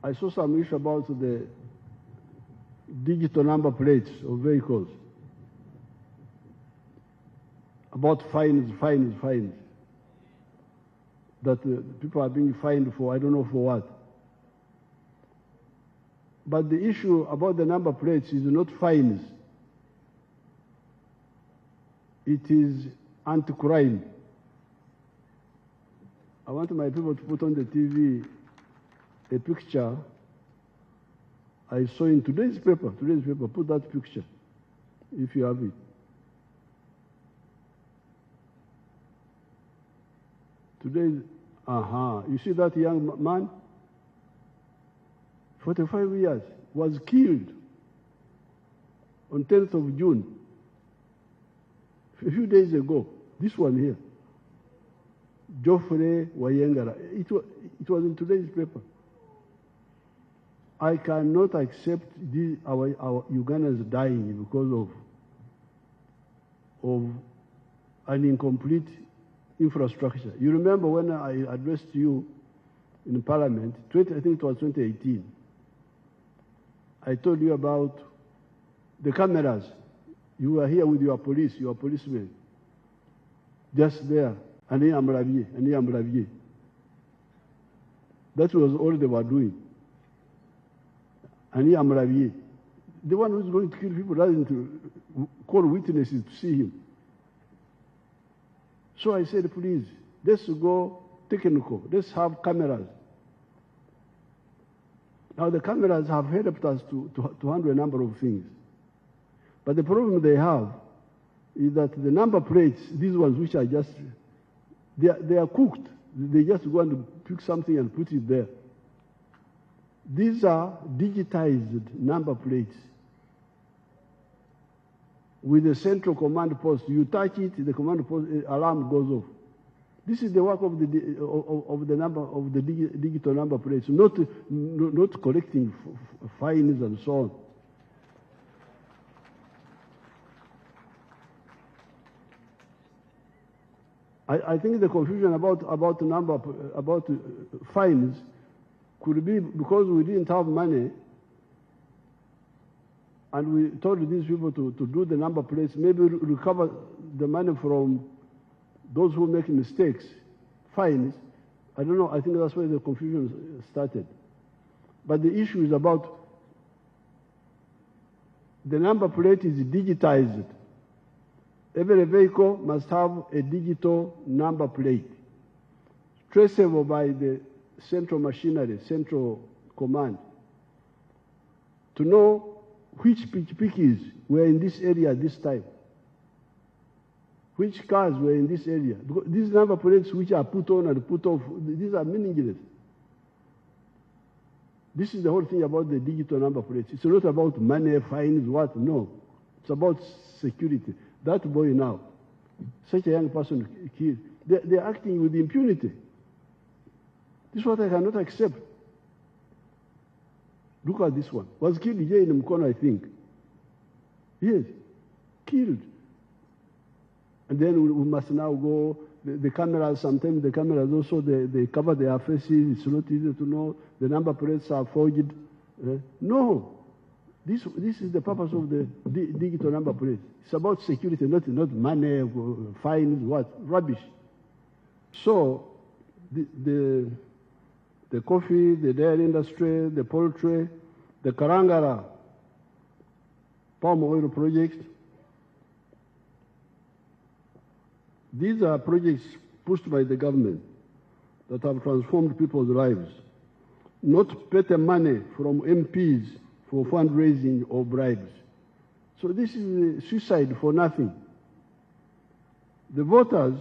I saw some issue about the digital number plates of vehicles, about fines, that people are being fined for, I don't know for what. But the issue about the number plates is not fines. It is anti-crime. I want my people to put on the TV a picture I saw in today's paper. Put that picture, if you have it. Today, you see that young man? 45 years, was killed on 10th of June, a few days ago. This one here, Geoffrey Wayengara. It was in today's paper. I cannot accept our Ugandans dying because of an incomplete infrastructure. You remember when I addressed you in Parliament, I think it was 2018, I told you about the cameras. You were here with your policemen, just there, and Amravier. That was all they were doing. And Amravier, the one who's going to kill people doesn't call witnesses to see him. So I said, please, let's go technical. Let's have cameras. Now the cameras have helped us to handle a number of things. But the problem they have is that the number plates, these ones which are just, they are cooked. They just go and pick something and put it there. These are digitized number plates with a central command post. You touch it, the command post alarm goes off. This is the work of the digital number plates, not collecting fines and so on. I think the confusion about fines could be because we didn't have money, and we told these people to do the number plates, maybe recover the money from those who make mistakes, fines. I don't know, I think that's where the confusion started. But the issue is about the number plate is digitized. Every vehicle must have a digital number plate, traceable by the central machinery, central command, to know which pickies were in this area at this time, which cars were in this area. Because these number plates which are put on and put off, these are meaningless. This is the whole thing about the digital number plates. It's not about money, fines, what, no. It's about security. That boy now, such a young person killed, they're acting with impunity. This is what I cannot accept. Look at this one. Was killed here in Mkono, I think. Yes, killed. And then we must now go, the cameras, sometimes the cameras also, they cover their faces. It's not easy to know. The number plates are forged. No. This is the purpose of the digital number plate. It's about security, not money, fines, what? Rubbish. So, the coffee, the dairy industry, the poultry, the Karangara palm oil project, these are projects pushed by the government that have transformed people's lives, not petty money from MPs for fundraising or bribes. So this is suicide for nothing. The voters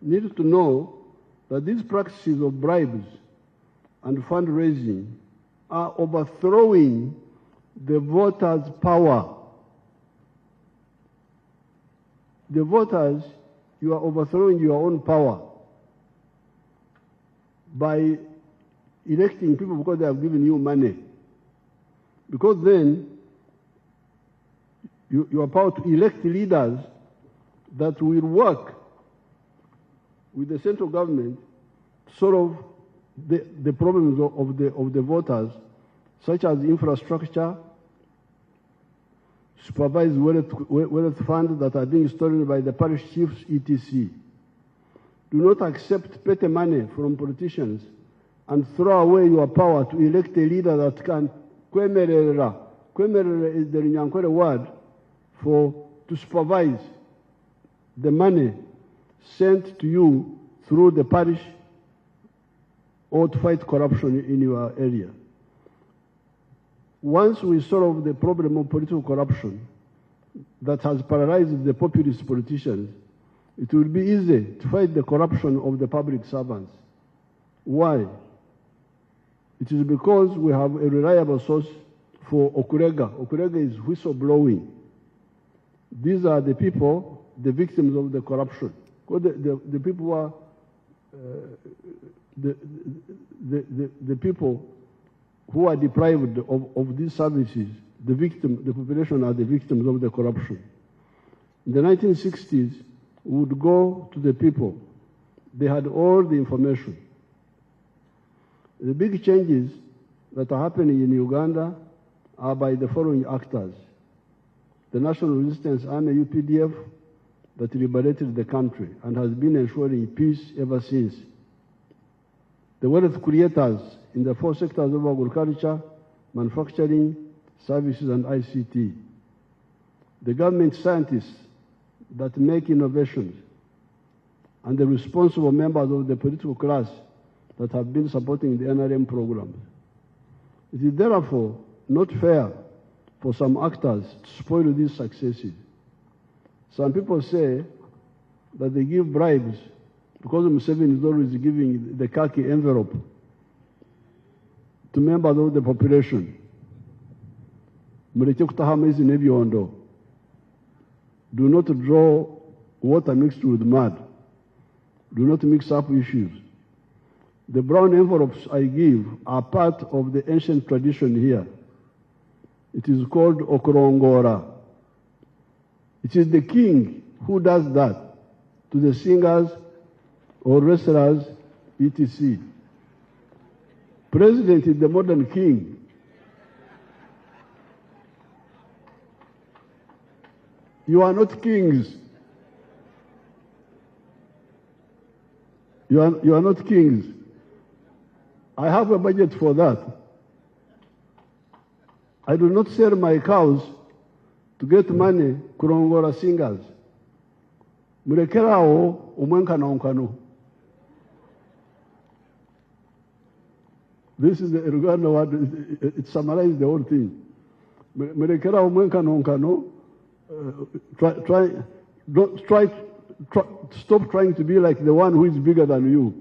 need to know that these practices of bribes and fundraising are overthrowing the voters' power. The voters, you are overthrowing your own power by electing people because they have given you money. Because then you are power to elect leaders that will work with the central government to sort of the problems of the voters, such as infrastructure, supervised wealth funds that are being stolen by the parish chiefs, etc. Do not accept petty money from politicians and throw away your power to elect a leader that can kwemerera. Kwemerera is the Runyankore word to supervise the money sent to you through the parish or to fight corruption in your area. Once we solve the problem of political corruption that has paralyzed the populist politicians, it will be easy to fight the corruption of the public servants. Why? It is because we have a reliable source for Okurega. Okurega is whistleblowing. These are the people, the victims of the corruption. The people who are the people who are deprived of these services, the population are the victims of the corruption. In the 1960s, we would go to the people. They had all the information. The big changes that are happening in Uganda are by the following actors: the National Resistance Army, UPDF, that liberated the country and has been ensuring peace ever since. The wealth creators in the four sectors of agriculture, manufacturing, services, and ICT. The government scientists that make innovations, and the responsible members of the political class that have been supporting the NRM programs. It is therefore not fair for some actors to spoil these successes. Some people say that they give bribes because Museveni is always giving the khaki envelope to members of the population. Mureke kutahama hizi n'ebyondo. Do not draw water mixed with mud. Do not mix up issues. The brown envelopes I give are part of the ancient tradition here. It is called Okurongora. It is the king who does that to the singers or wrestlers, etc. President is the modern king. You are not kings. You are not kings. I have a budget for that. I do not sell my cows to get money kurongora singers. Murekerao umwenkano nkano. This is the Uganda word. It summarizes the whole thing. Murekerao umwenkano nkano. Stop trying to be like the one who is bigger than you.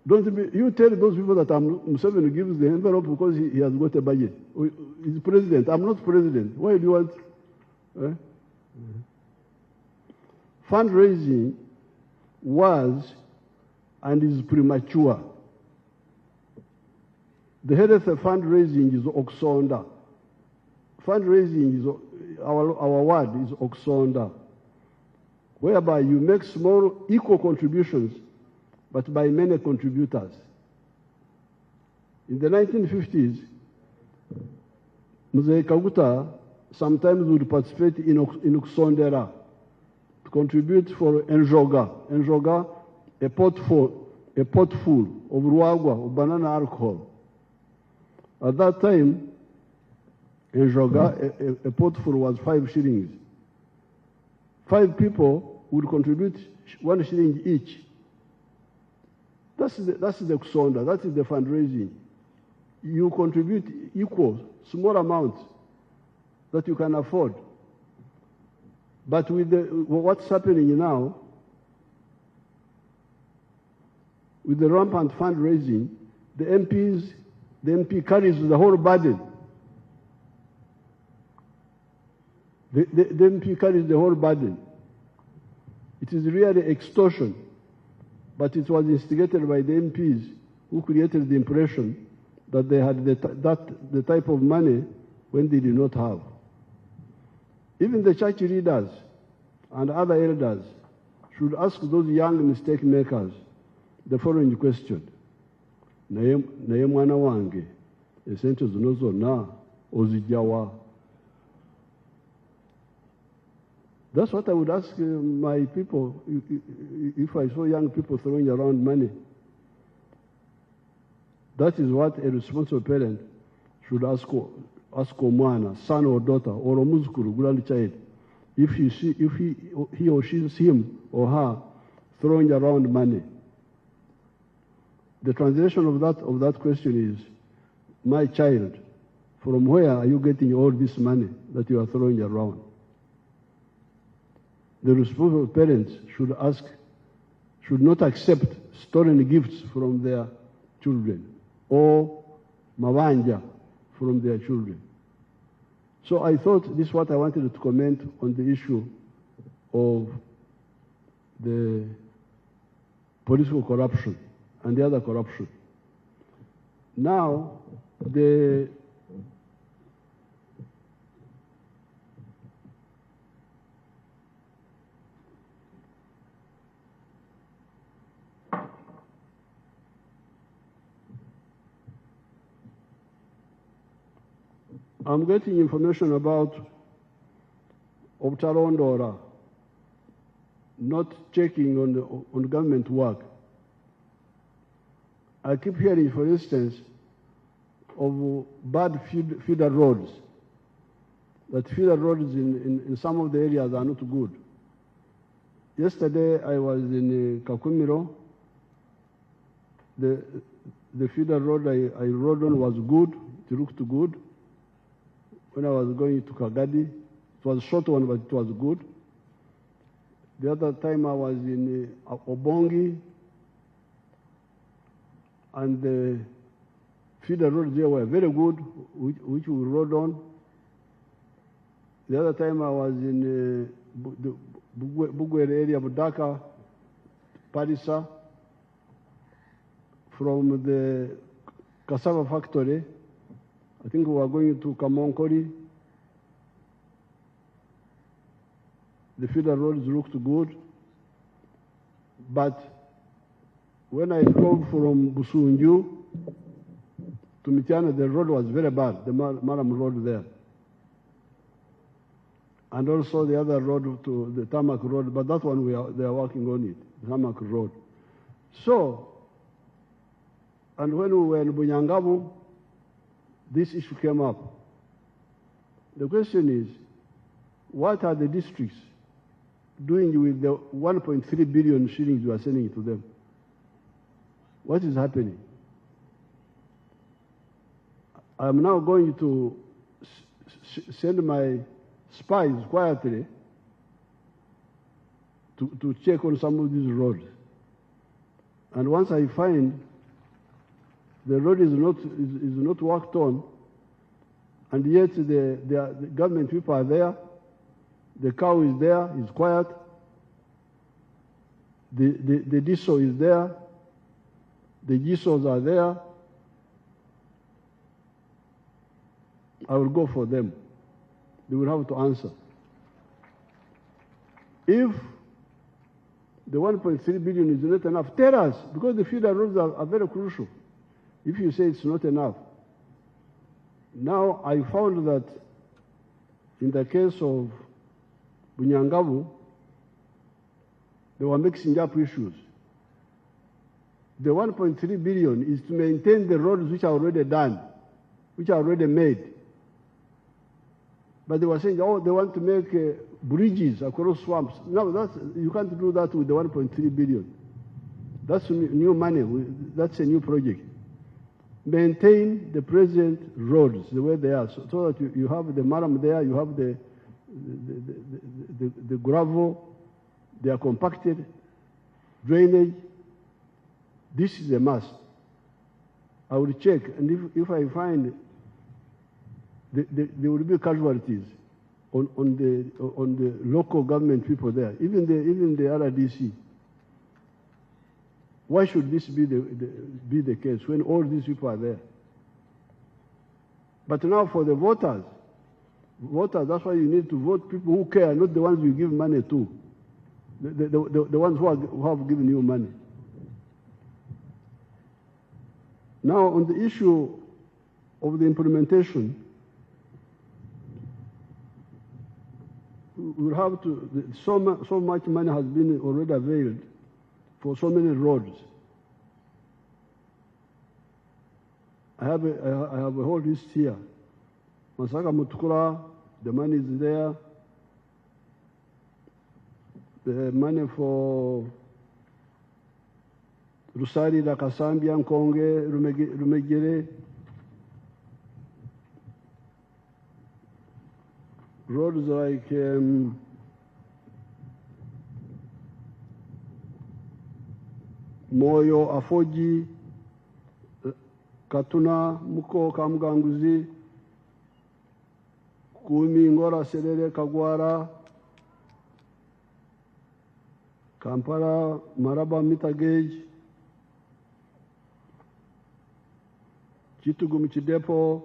You tell those people that Museveni gives the envelope because he has got a budget. He's president. I'm not president. Why do you want? Fundraising was and is premature. The head of the fundraising is Oksonda. Fundraising is, our word is Oksonda, whereby you make small equal contributions but by many contributors. In the 1950s, Mzee Kaguta sometimes would participate in Oksondera to contribute for Enjoga. Enjoga, a pot full of ruagwa, of banana alcohol. At that time, Enjoga, a pot full was 5 shillings. 5 people would contribute 1 shilling each. That's the Kusonda, that is the fundraising. You contribute equal, small amounts that you can afford. But with what's happening now, with the rampant fundraising, the MP carries the whole burden. The MP carries the whole burden. It is really extortion, but it was instigated by the MPs who created the impression that they had the type of money when they did not have. Even the church leaders and other elders should ask those young mistake makers the following question. naye mwana wange esente zino zonna ozijjawa. That's what I would ask my people if I saw young people throwing around money. That is what a responsible parent should ask omwana, son or daughter, or omuzukuru, grandchild. If he or she sees him or her throwing around money. The translation of that question is, my child, from where are you getting all this money that you are throwing around? The responsible parents should not accept stolen gifts from their children or mawanja from their children. So I thought this is what I wanted to comment on the issue of the political corruption and the other corruption. Now, I'm getting information about Obtarondora not checking on government work. I keep hearing, for instance, of bad feeder roads, that feeder roads in some of the areas are not good. Yesterday I was in Kakumiro. The feeder road I rode on was good, it looked good. When I was going to Kagadi, it was a short one, but it was good. The other time I was in Obongi, and the feeder roads there were very good, which we rode on. The other time I was in the Bugwere area, Budaka, Parisa, from the cassava factory. I think we were going to Kamonkori. The feeder roads looked good, but when I drove from Busunju to Mitiana, the road was very bad, the Maram road there. And also the other road to the Tamak road, but that one they are working on it, the Tamak road. So, and when we were in Bunyangabu, this issue came up. The question is, what are the districts doing with the 1.3 billion shillings you are sending to them? What is happening? I'm now going to send my spies quietly to check on some of these roads. And once I find the road is not worked on, and yet the government people are there, the cow is there, it's quiet, the diesel is there, the diesels are there, I will go for them. They will have to answer. If the 1.3 billion is not enough, tell us, because the feeder roads are very crucial. If you say it's not enough. Now, I found that in the case of Bunyangabu, they were mixing up issues. The 1.3 billion is to maintain the roads which are already done, which are already made. But they were saying, oh, they want to make bridges across swamps. No, you can't do that with the 1.3 billion. That's new money. That's a new project. Maintain the present roads the way they are, so that you have the maram there, you have the gravel, they are compacted, drainage. This is a must. I will check, and if I find there will be casualties on the local government people there, even the RDC. Why should this be the case when all these people are there? But now for the voters, that's why you need to vote people who care, not the ones you give money to, the ones who have given you money. Now, on the issue of the implementation, we'll have to, so much money has been already availed for so many roads. I have a whole list here. Masaka Mutukura, the money is there. The money for Rusari, Lakasambia, Nkonge, Rumegere. Roads like Moyo, Afoji, Katuna, Muko, Kamganguzi, Kumi, Ngora, Serere, Kagwara, Kampala, Maraba, Mitagage, Chitugu, Michidepo,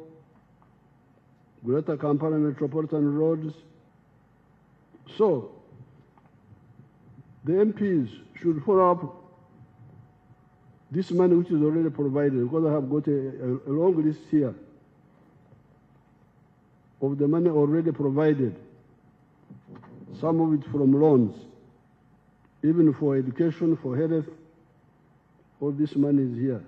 Greater Kampala Metropolitan Roads. So, the MPs should follow up this money which is already provided, because I have got a long list here of the money already provided, some of it from loans, even for education, for health, all this money is here.